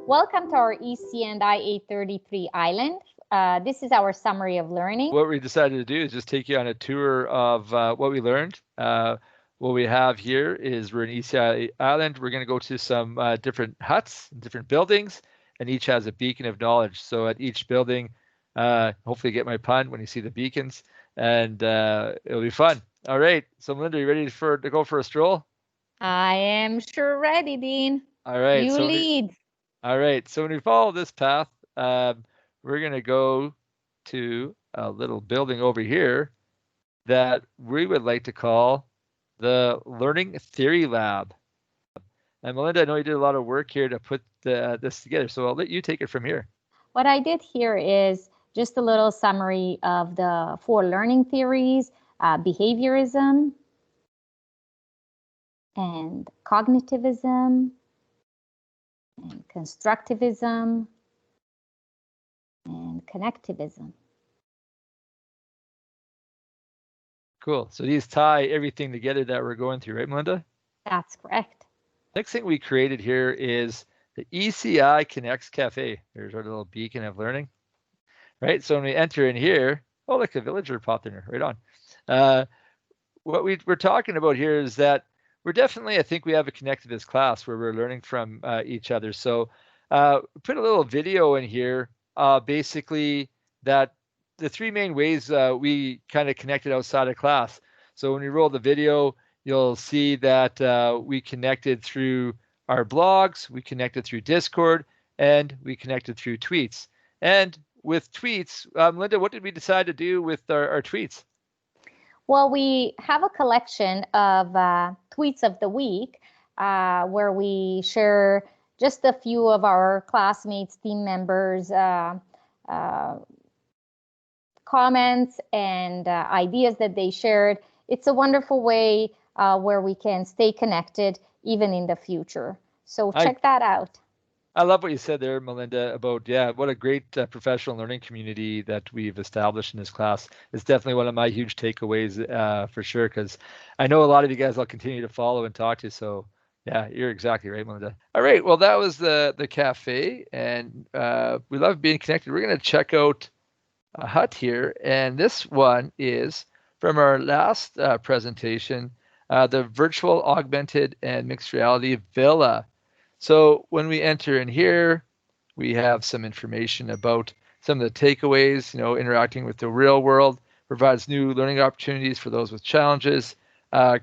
Welcome to our EC&I 833 Island. This is our summary of learning. What we decided to do is just take you on a tour of what we learned. What we have here is we're in ECI Island. We're going to go to some different huts, different buildings, and each has a beacon of knowledge. So at each building, hopefully get my pun when you see the beacons, and it'll be fun. All right. So Melinda, you ready to go for a stroll? I am sure ready, Dean. All right. You lead. All right. So when we follow this path, we're going to go to a little building over here that we would like to call the Learning Theory Lab. And Melinda, I know you did a lot of work here to put this together, so I'll let you take it from here. What I did here is just a little summary of the 4 learning theories, behaviorism, and cognitivism, and constructivism, and connectivism. Cool. So these tie everything together that we're going through, right, Melinda? That's correct. Next thing we created here is the ECI Connects Cafe. There's our little beacon of learning, right? So when we enter in here, oh, look, a villager popped in here, right on. What we're talking about here is that we're definitely, I think we have a connectivist class where we're learning from each other. So put a little video in here, basically that the 3 main ways we kind of connected outside of class. So when we roll the video, you'll see that we connected through our blogs, we connected through Discord, and we connected through tweets. And with tweets, Linda, what did we decide to do with our tweets? Well, we have a collection of tweets of the week where we share just a few of our classmates, team members, comments and ideas that they shared. It's a wonderful way where we can stay connected even in the future. So check that out. I love what you said there, Melinda, about, what a great professional learning community that we've established in this class. It's definitely one of my huge takeaways for sure, because I know a lot of you guys I'll continue to follow and talk to. So yeah, you're exactly right, Melinda. All right, well, that was the cafe, and we love being connected. We're going to check out a hut here, and this one is from our last presentation, the virtual augmented and mixed reality villa. So when we enter in here, we have some information about some of the takeaways, interacting with the real world, provides new learning opportunities for those with challenges,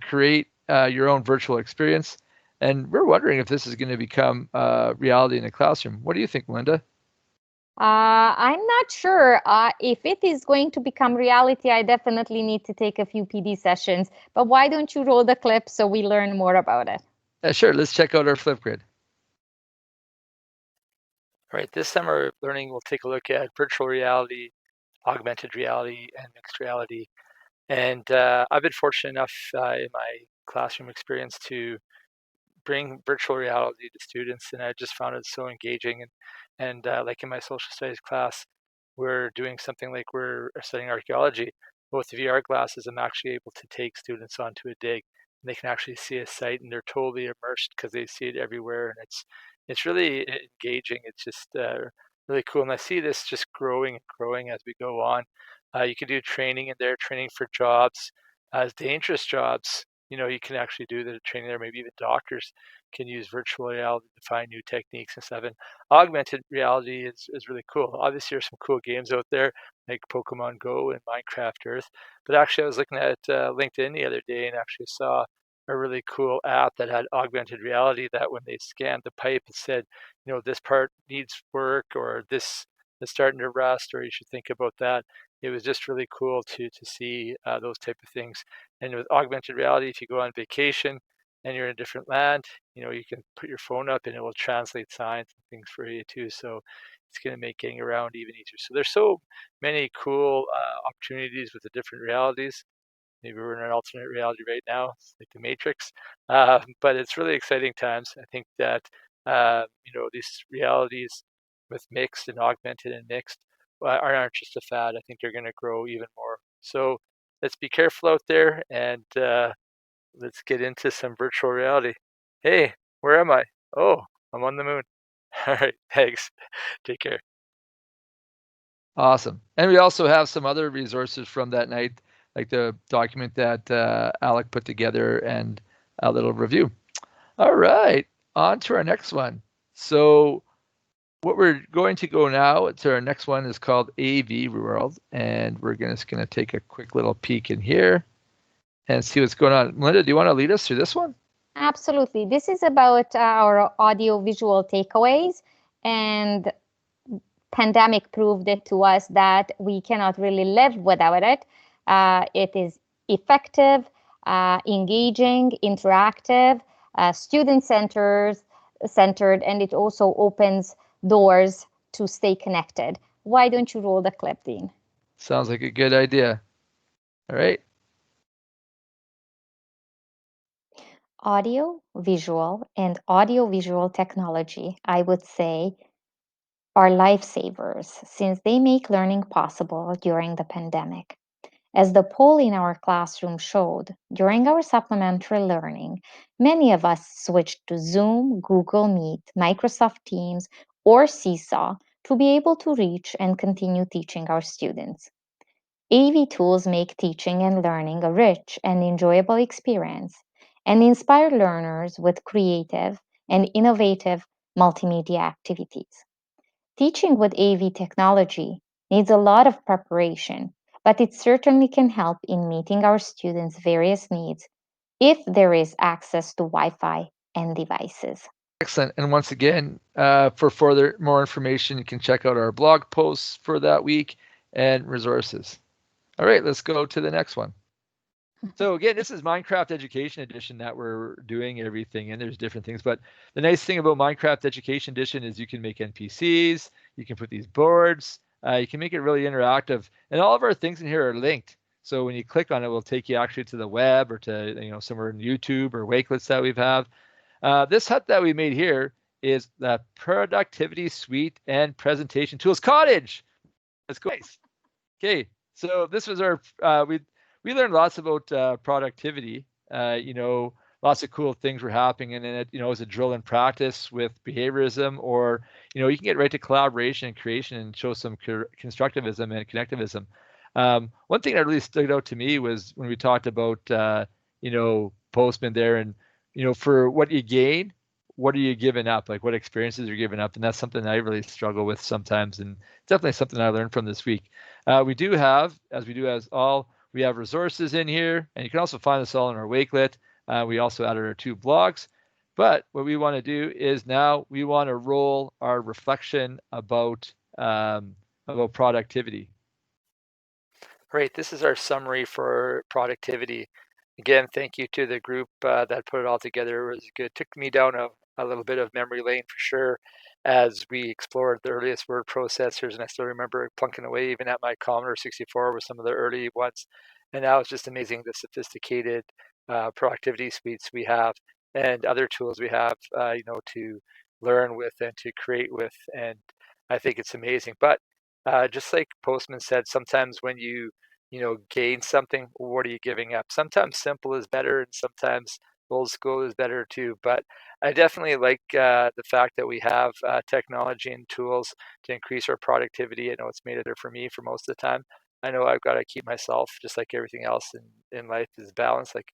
create your own virtual experience. And we're wondering if this is going to become reality in the classroom. What do you think, Melinda? I'm not sure if it is going to become reality. I definitely need to take a few PD sessions, but why don't you roll the clip so we learn more about it? Sure, let's check out our Flipgrid. All right, this summer learning, we'll take a look at virtual reality, augmented reality, and mixed reality. And I've been fortunate enough in my classroom experience to bring virtual reality to students, and I just found it so engaging. And like in my social studies class, we're doing something like we're studying archaeology. With the VR glasses, I'm actually able to take students onto a dig, and they can actually see a site, and they're totally immersed because they see it everywhere, and it's really engaging. It's just really cool, and I see this just growing and growing as we go on. You can do training in there, training for jobs, dangerous jobs. You can actually do the training there. Maybe even doctors can use virtual reality to find new techniques and stuff. And augmented reality is really cool. Obviously, there's some cool games out there like Pokemon Go and Minecraft Earth. But actually, I was looking at LinkedIn the other day and actually saw a really cool app that had augmented reality that when they scanned the pipe, it said, this part needs work, or this is starting to rust, or you should think about that. It was just really cool to see those type of things. And with augmented reality, if you go on vacation and you're in a different land, you can put your phone up and it will translate signs and things for you too. So it's going to make getting around even easier. So there's so many cool opportunities with the different realities. Maybe we're in an alternate reality right now, like the Matrix, but it's really exciting times. I think that these realities with mixed and augmented and mixed aren't just a fad. I think they're going to grow even more. So let's be careful out there, and let's get into some virtual reality. Hey, where am I? Oh, I'm on the moon. All right, thanks. Take care. Awesome. And we also have some other resources from that night, like the document that Alec put together and a little review. All right, on to our next one. So what we're going to go now to our next one is called AV World, and we're just going to take a quick little peek in here and see what's going on. Melinda, do you want to lead us through this one? Absolutely. This is about our audio-visual takeaways, and pandemic proved it to us that we cannot really live without it. It is effective, engaging, interactive, student-centered, and it also opens doors to stay connected. Why don't you roll the clip, Dean? Sounds like a good idea. All right. Audio, visual, and audio-visual technology, I would say, are lifesavers since they make learning possible during the pandemic. As the poll in our classroom showed, during our supplementary learning, many of us switched to Zoom, Google Meet, Microsoft Teams, or Seesaw to be able to reach and continue teaching our students. AV tools make teaching and learning a rich and enjoyable experience and inspire learners with creative and innovative multimedia activities. Teaching with AV technology needs a lot of preparation, but it certainly can help in meeting our students' various needs if there is access to Wi-Fi and devices. Excellent. And once again, for further more information, you can check out our blog posts for that week and resources. All right, let's go to the next one. So again, this is Minecraft Education Edition that we're doing everything in. There's different things, but the nice thing about Minecraft Education Edition is you can make NPCs, you can put these boards, you can make it really interactive, and all of our things in here are linked. So when you click on it, it will take you actually to the web or to somewhere in YouTube or Wakelets that we have. This hut that we made here is the Productivity Suite and Presentation Tools Cottage. Let's go. Nice. Okay, so this was our we learned lots about productivity. Lots of cool things were happening in it. As a drill and practice with behaviorism, or you can get right to collaboration and creation and show some constructivism and connectivism. One thing that really stood out to me was when we talked about Postman there, and for what you gain, what are you giving up? Like what experiences are you giving up? And that's something I really struggle with sometimes, and definitely something I learned from this week. We do have, as we do as all, we have resources in here, and you can also find us all in our Wakelet. We also added our 2 blogs. But what we want to do is now we want to roll our reflection about productivity. Great. This is our summary for productivity. Again, thank you to the group that put it all together. It was good. It took me down a little bit of memory lane for sure as we explored the earliest word processors. And I still remember plunking away even at my Commodore 64 with some of the early ones. And now it's just amazing the sophisticated productivity suites we have and other tools we have, to learn with and to create with. And I think it's amazing. But just like Postman said, sometimes when you gain something, what are you giving up? Sometimes simple is better, and sometimes old school is better too. But I definitely like the fact that we have technology and tools to increase our productivity. I know it's made it for me for most of the time. I know I've got to keep myself, just like everything else in life, is balanced. Like,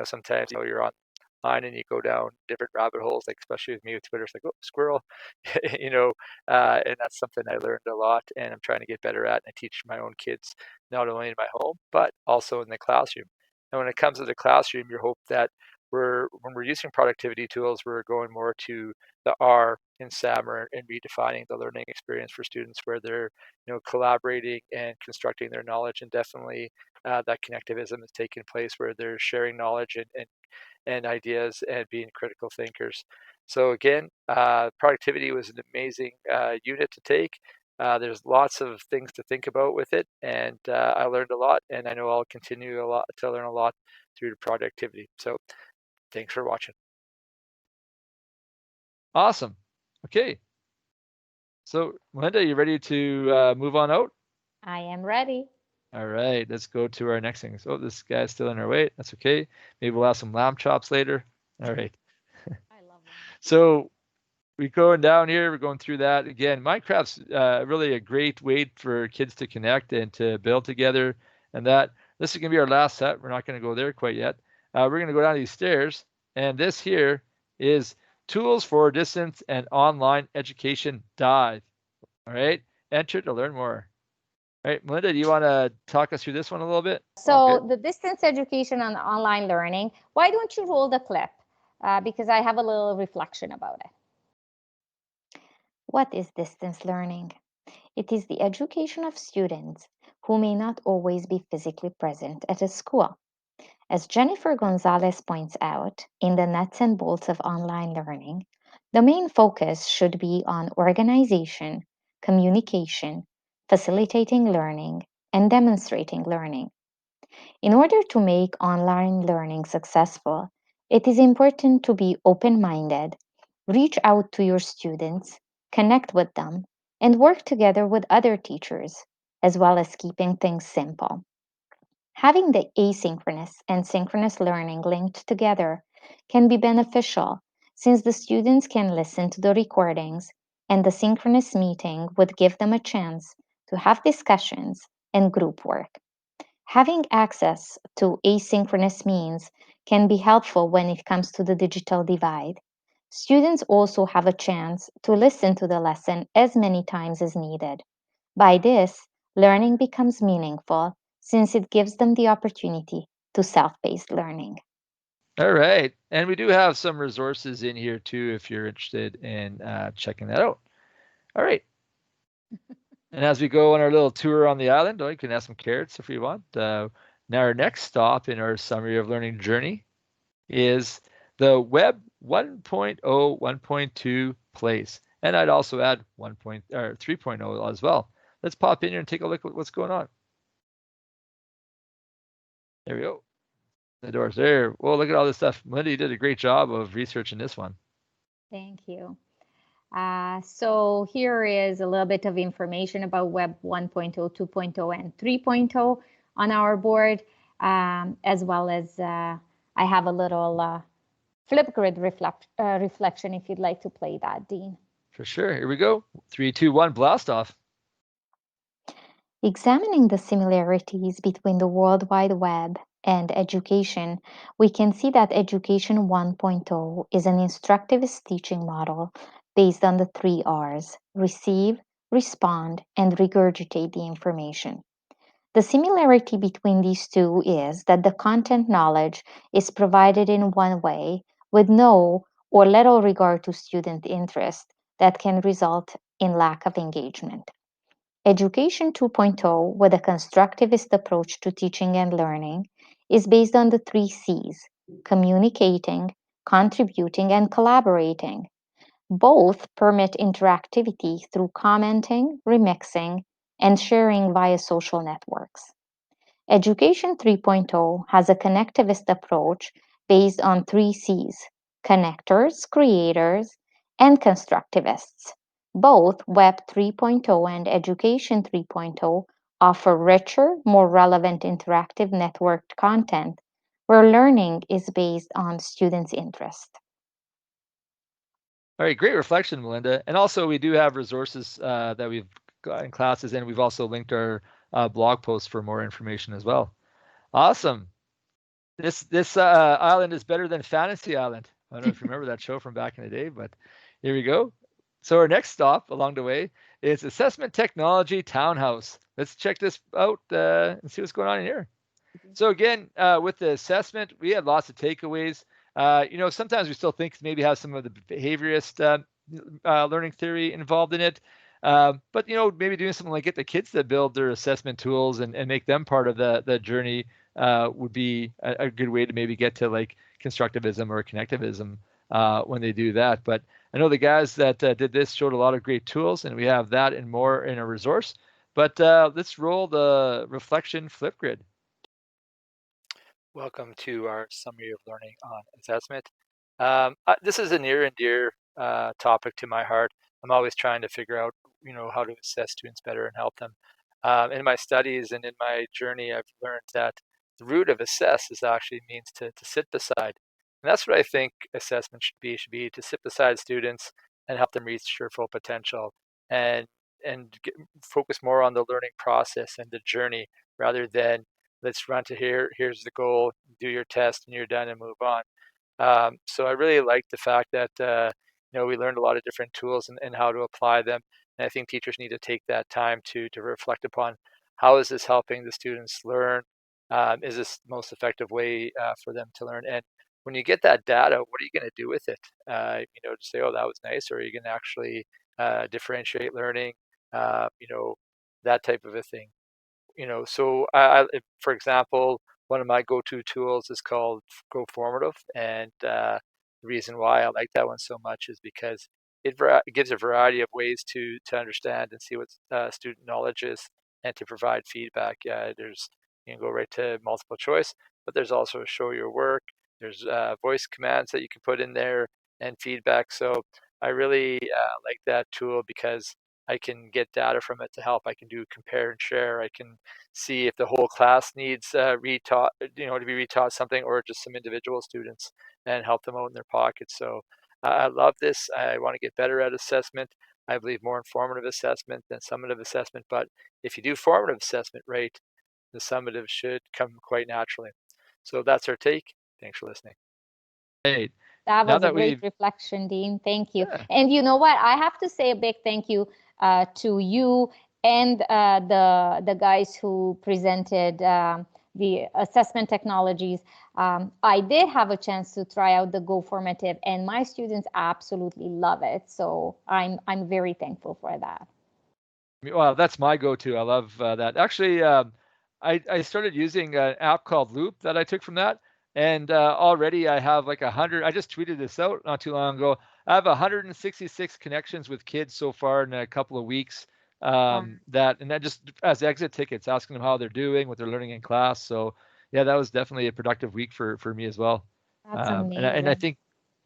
sometimes you're online and you go down different rabbit holes, like especially with me with Twitter, it's like, oh, squirrel, and that's something I learned a lot, and I'm trying to get better at. And I teach my own kids not only in my home but also in the classroom. And when it comes to the classroom, you hope that when we're using productivity tools, we're going more to the R in SAMR and redefining the learning experience for students, where they're collaborating and constructing their knowledge, and definitely that connectivism is taking place where they're sharing knowledge and ideas and being critical thinkers. So again, productivity was an amazing unit to take. There's lots of things to think about with it, and I learned a lot, and I know I'll continue to learn a lot through productivity. So thanks for watching. Awesome. Okay. So Melinda, you ready to move on out? I am ready. All right, let's go to our next thing. So this guy's still in our way. That's okay. Maybe we'll have some lamb chops later. All right. I love them. So we're going down here. We're going through that again. Minecraft's really a great way for kids to connect and to build together. And that this is gonna be our last set. We're not gonna go there quite yet. We're gonna go down these stairs, and this here is tools for distance and online education dive. All right, enter to learn more. All right, Melinda, do you want to talk us through this one a little bit? So the distance education and online learning, why don't you roll the clip? Because I have a little reflection about it. What is distance learning? It is the education of students who may not always be physically present at a school. As Jennifer Gonzalez points out in the nuts and bolts of online learning, the main focus should be on organization, communication, facilitating learning, and demonstrating learning. In order to make online learning successful, it is important to be open minded, reach out to your students, connect with them, and work together with other teachers, as well as keeping things simple. Having the asynchronous and synchronous learning linked together can be beneficial since the students can listen to the recordings and the synchronous meeting would give them a chance to have discussions and group work. Having access to asynchronous means can be helpful when it comes to the digital divide. Students also have a chance to listen to the lesson as many times as needed. By this, learning becomes meaningful since it gives them the opportunity to self-paced learning. All right, and we do have some resources in here too if you're interested in checking that out. All right. And as we go on our little tour on the island, you can have some carrots if you want. Now, our next stop in our summary of learning journey is the Web 1.0, 1.2 place. And I'd also add 3.0 as well. Let's pop in here and take a look at what's going on. There we go. The doors there. Well, look at all this stuff. Linda, you did a great job of researching this one. Thank you. So here is a little bit of information about Web 1.0, 2.0, and 3.0 on our board, as well as I have a little Flipgrid reflection if you'd like to play that, Dean. For sure. Here we go. 3, 2, 1, blast off. Examining the similarities between the World Wide Web and education, we can see that Education 1.0 is an instructivist teaching model based on the three R's: receive, respond, and regurgitate the information. The similarity between these two is that the content knowledge is provided in one way with no or little regard to student interest that can result in lack of engagement. Education 2.0, with a constructivist approach to teaching and learning, is based on the three C's: communicating, contributing, and collaborating. Both permit interactivity through commenting, remixing, and sharing via social networks. Education 3.0 has a connectivist approach based on three C's: connectors, creators, and constructivists. Both Web 3.0 and Education 3.0 offer richer, more relevant interactive networked content where learning is based on students' interest. All right, great reflection, Melinda. And also, we do have resources that we've got in classes, and we've also linked our blog posts for more information as well. Awesome. This island is better than Fantasy Island. I don't know if you remember that show from back in the day, but here we go. So our next stop along the way is Assessment Technology Townhouse. Let's check this out and see what's going on in here. So again, with the assessment, we had lots of takeaways. Sometimes we still think maybe have some of the behaviorist learning theory involved in it. But maybe doing something like get the kids to build their assessment tools and make them part of the journey would be a good way to maybe get to like constructivism or connectivism when they do that. But I know the guys that did this showed a lot of great tools, and we have that and more in a resource. But let's roll the reflection Flipgrid. Welcome to our summary of learning on assessment. This is a near and dear topic to my heart. I'm always trying to figure out, how to assess students better and help them. In my studies and in my journey, I've learned that the root of assess is actually means to sit beside. And that's what I think assessment should be to sit beside students and help them reach their full potential, and focus more on the learning process and the journey rather than let's run to here's the goal, do your test and you're done and move on. So I really like the fact that we learned a lot of different tools and how to apply them. And I think teachers need to take that time to reflect upon how is this helping the students learn? Is this the most effective way for them to learn? And when you get that data, what are you going to do with it? To say, oh, that was nice, or are you going to actually differentiate learning? That type of a thing. So for example, one of my go-to tools is called Go Formative, and the reason why I like that one so much is because it gives a variety of ways to understand and see what student knowledge is, and to provide feedback. There's You can go right to multiple choice, but there's also show your work. There's voice commands that you can put in there and feedback. So I really like that tool because I can get data from it to help. I can do compare and share. I can see if the whole class needs retaught, to be retaught something, or just some individual students, and help them out in their pockets. So I love this. I want to get better at assessment. I believe more informative assessment than summative assessment. But if you do formative assessment right, the summative should come quite naturally. So that's our take. Thanks for listening. Hey, That now was a that great we've reflection, Dean. Thank you. yeah, And you know what? I have to say a big thank you to you and the guys who presented the assessment technologies. I did have a chance to try out the Go Formative, and my students absolutely love it. So I'm very thankful for that. well, that's my go-to. I love that. Actually, I started using an app called Loop that I took from that, and already I have like 100. I just tweeted this out not too long ago. I have 166 connections with kids so far in a couple of weeks. Wow, That just as exit tickets, asking them how they're doing, what they're learning in class. So yeah, that was definitely a productive week for me as well. that's And I amazing. think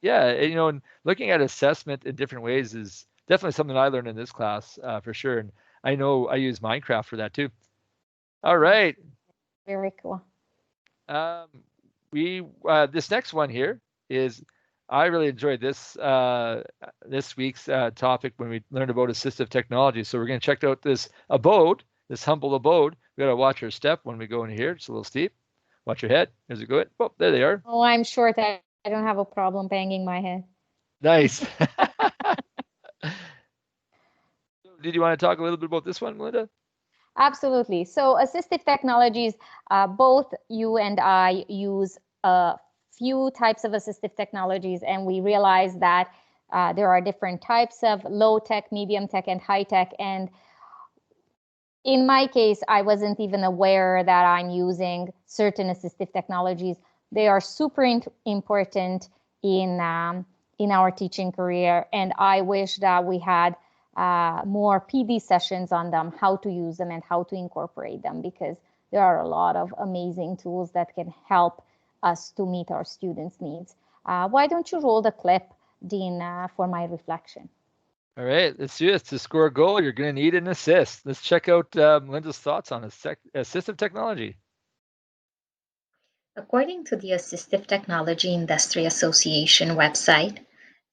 yeah, and looking at assessment in different ways is definitely something I learned in this class for sure. And I know I use Minecraft for that too. All right. Very cool. Um, we This next one here is I really enjoyed this week's topic when we learned about assistive technology. So we're going to check out this humble abode. We got to watch our step when we go in here. It's a little steep. Watch your head. There's a good. Oh, there they are. Oh, I'm sure that I don't have a problem banging my head. Nice. Did you want to talk a little bit about this one, Melinda? Absolutely. So assistive technologies, both you and I use a few types of assistive technologies, and we realize that there are different types of low tech, medium tech, and high tech. And in my case, I wasn't even aware that I'm using certain assistive technologies. They are super important in our teaching career, and I wish that we had more PD sessions on them, how to use them and how to incorporate them, because there are a lot of amazing tools that can help us to meet our students' needs. Why don't you roll the clip, Dean, for my reflection? All right, let's do this. To score a goal, you're going to need an assist. Let's check out Melinda's thoughts on assistive technology. According to the Assistive Technology Industry Association website,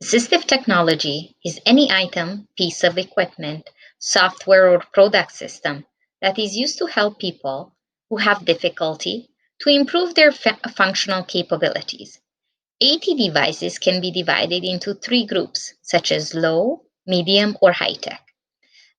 assistive technology is any item, piece of equipment, software, or product system that is used to help people who have difficulty to improve their functional capabilities. AT devices can be divided into three groups, such as low, medium, or high tech.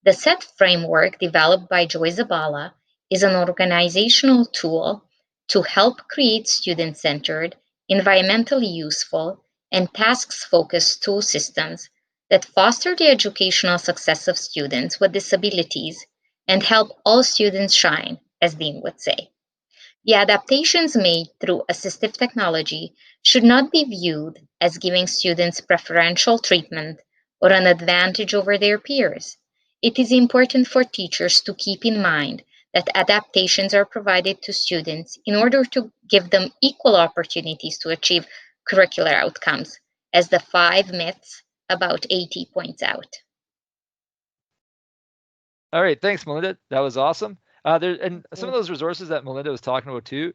The SET framework developed by Joy Zabala is an organizational tool to help create student-centered, environmentally useful, and tasks-focused tool systems that foster the educational success of students with disabilities and help all students shine, as Dean would say. The adaptations made through assistive technology should not be viewed as giving students preferential treatment or an advantage over their peers. It is important for teachers to keep in mind that adaptations are provided to students in order to give them equal opportunities to achieve curricular outcomes, as the 5 myths about AT points out. All right, thanks, Melinda. That was awesome. And some of You. those resources that Melinda was talking about too,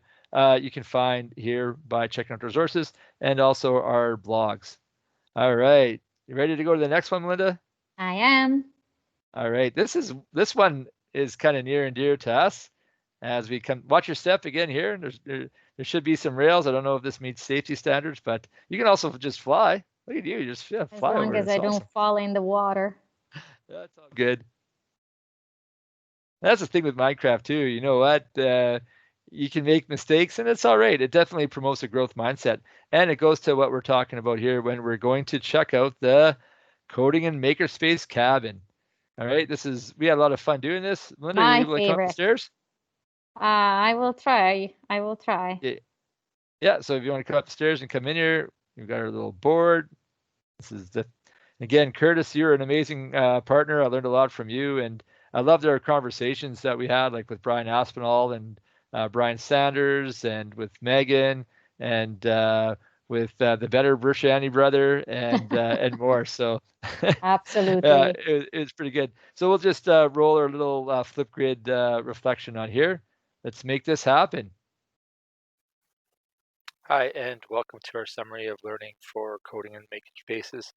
you can find here by checking out the resources and also our blogs. All right. You ready to go to the next one, Melinda? I am. All right. This one is kind of near and dear to us. As we come, watch your step again here. There should be some rails. I don't know if this meets safety standards, but you can also just fly. Look at you, you just As fly long over it. as It's I awesome. don't fall in the water. That's all good. That's the thing with Minecraft too. You know what? You can make mistakes, and it's all right. It definitely promotes a growth mindset, and it goes to what we're talking about here when we're going to check out the coding and makerspace cabin. All right, we had a lot of fun doing this. Melinda, are you My able to come up the favorite. stairs? I will try. I will try. Yeah. Yeah. So if you want to come up the stairs and come in here, we've got our little board. This is again, Curtis, you're an amazing partner. I learned a lot from you, and I loved our conversations that we had, like with Brian Aspinall and Brian Sanders, and with Megan, and with the better Bershani brother, and more. So Absolutely. it was pretty good. So we'll just roll our little Flipgrid reflection on here. Let's make this happen. Hi, and welcome to our summary of learning for coding and making spaces,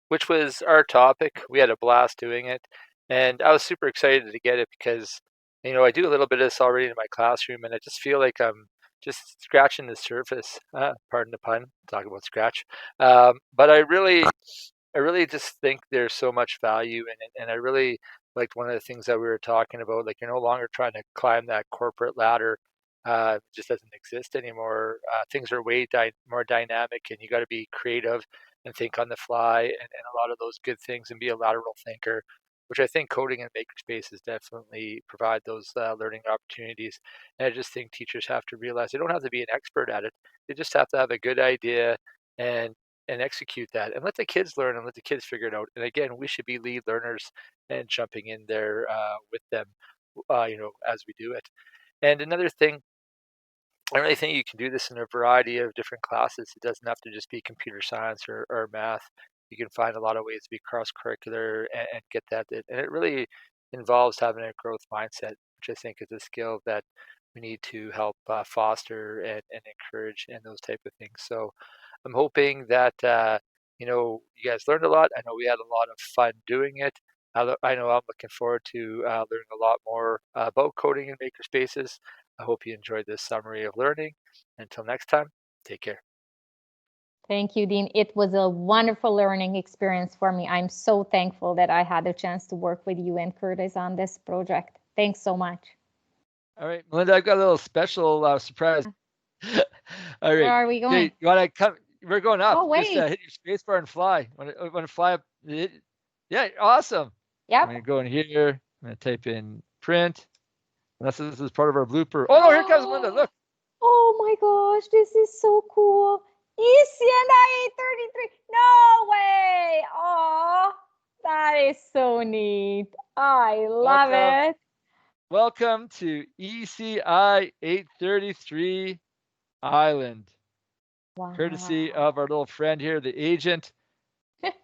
which was our topic. We had a blast doing it, and I was super excited to get it because, I do a little bit of this already in my classroom, and I just feel like I'm just scratching the surface. Pardon the pun. Talk about scratch. But I really just think there's so much value in it, and I really liked one of the things that we were talking about. Like you're no longer trying to climb that corporate ladder; it just doesn't exist anymore. Things are way more dynamic, and you got to be creative and think on the fly, and a lot of those good things, and be a lateral thinker, which I think coding and makerspaces definitely provide those learning opportunities. And I just think teachers have to realize they don't have to be an expert at it; they just have to have a good idea and execute that and let the kids learn and let the kids figure it out. And again, we should be lead learners and jumping in there with them, as we do it. And another thing, I really think you can do this in a variety of different classes. It doesn't have to just be computer science or math. You can find a lot of ways to be cross curricular and get that. And it really involves having a growth mindset, which I think is a skill that we need to help foster and encourage and those type of things. So I'm hoping that you guys learned a lot. I know we had a lot of fun doing it. I know I'm looking forward to learning a lot more about coding and makerspaces. I hope you enjoyed this summary of learning. Until next time, take care. Thank you, Dean. It was a wonderful learning experience for me. I'm so thankful that I had a chance to work with you and Curtis on this project. Thanks so much. All right, Melinda, I've got a little special surprise. All Where right. are we going? Okay, you want to come? We're going up. Oh, Just wait. hit your space bar and fly. Want to fly up? Yeah, awesome. I'm Yep. going to go in here. I'm going to type in print. Unless this is part of our blooper. Oh, no, here comes Melinda. Look. Oh my gosh, this is so cool. ECNI 833. No way. Oh, that is so neat. I love it. Welcome to ECI 833 Island. Wow. Courtesy of our little friend here, the agent.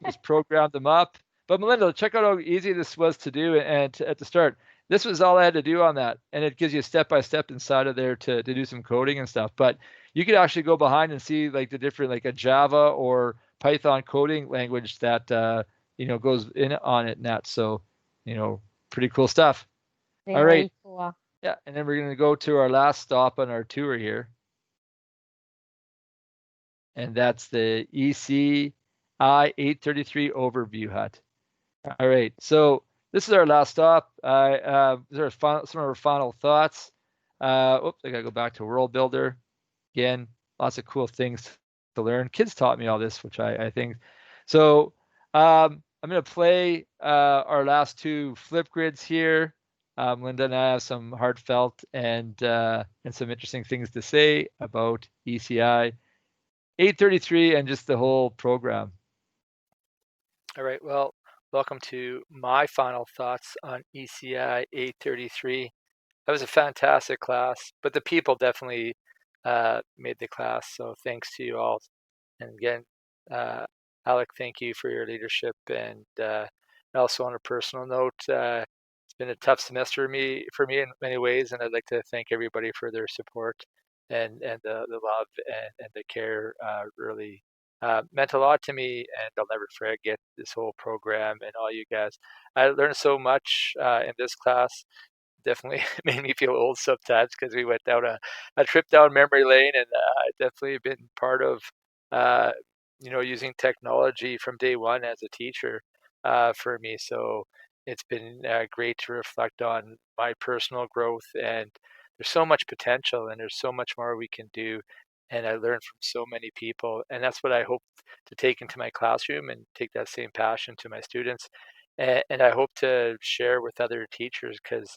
Just programmed them up. But Melinda, check out how easy this was to do at the start. This was all I had to do on that. And it gives you step by step inside of there to do some coding and stuff. But you could actually go behind and see like the different, like a Java or Python coding language that, goes in on it and that. So, pretty cool stuff. All right. Very cool. Yeah. And then we're going to go to our last stop on our tour here. And that's the ECI 833 overview hut. All right, so this is our last stop. These are some of our final thoughts. Oops, I gotta go back to World Builder. Again, lots of cool things to learn. Kids taught me all this, which I think. So I'm gonna play our last two Flipgrids here. Linda and I have some heartfelt and some interesting things to say about ECI 833 and just the whole program. All right. Well, welcome to my final thoughts on ECI 833. That was a fantastic class, but the people definitely made the class. So thanks to you all. And again, Alec, thank you for your leadership. And also on a personal note, it's been a tough semester for me in many ways, and I'd like to thank everybody for their support and the love and the care. Really meant a lot to me, and I'll never forget this whole program and all you guys. I learned so much in this class. Definitely made me feel old sometimes because we went down a trip down memory lane, and I definitely been part of uh, using technology from day one as a teacher for me. So it's been great to reflect on my personal growth, and there's so much potential, and there's so much more we can do. And I learned from so many people, and that's what I hope to take into my classroom and take that same passion to my students. And I hope to share with other teachers because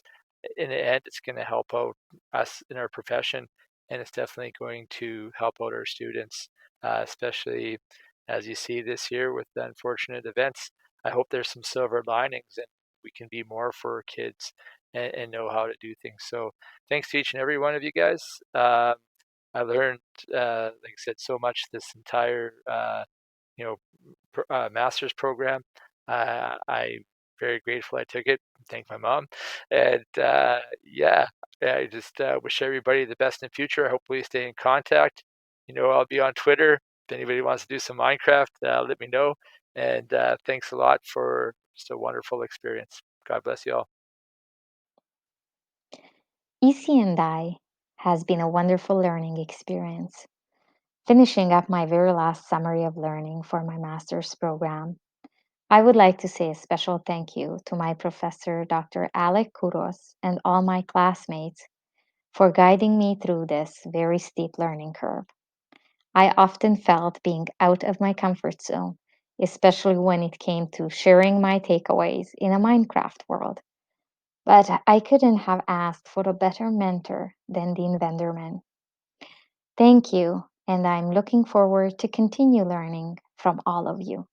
in the end, it's going to help out us in our profession, and it's definitely going to help out our students, especially as you see this year with the unfortunate events. I hope there's some silver linings and we can be more for our kids and know how to do things. So, thanks to each and every one of you guys. I learned, like I said, so much this entire you know master's program. I'm very grateful I took it. Thank my mom, and yeah, I just wish everybody the best in the future. Hopefully, stay in contact. I'll be on Twitter. If anybody wants to do some Minecraft, let me know. And thanks a lot for just a wonderful experience. God bless you all. EC&I has been a wonderful learning experience. Finishing up my very last summary of learning for my master's program, I would like to say a special thank you to my professor, Dr. Alec Kuros, and all my classmates for guiding me through this very steep learning curve. I often felt being out of my comfort zone, especially when it came to sharing my takeaways in a Minecraft world. But I couldn't have asked for a better mentor than the Inventorman. Thank you, and I'm looking forward to continue learning from all of you.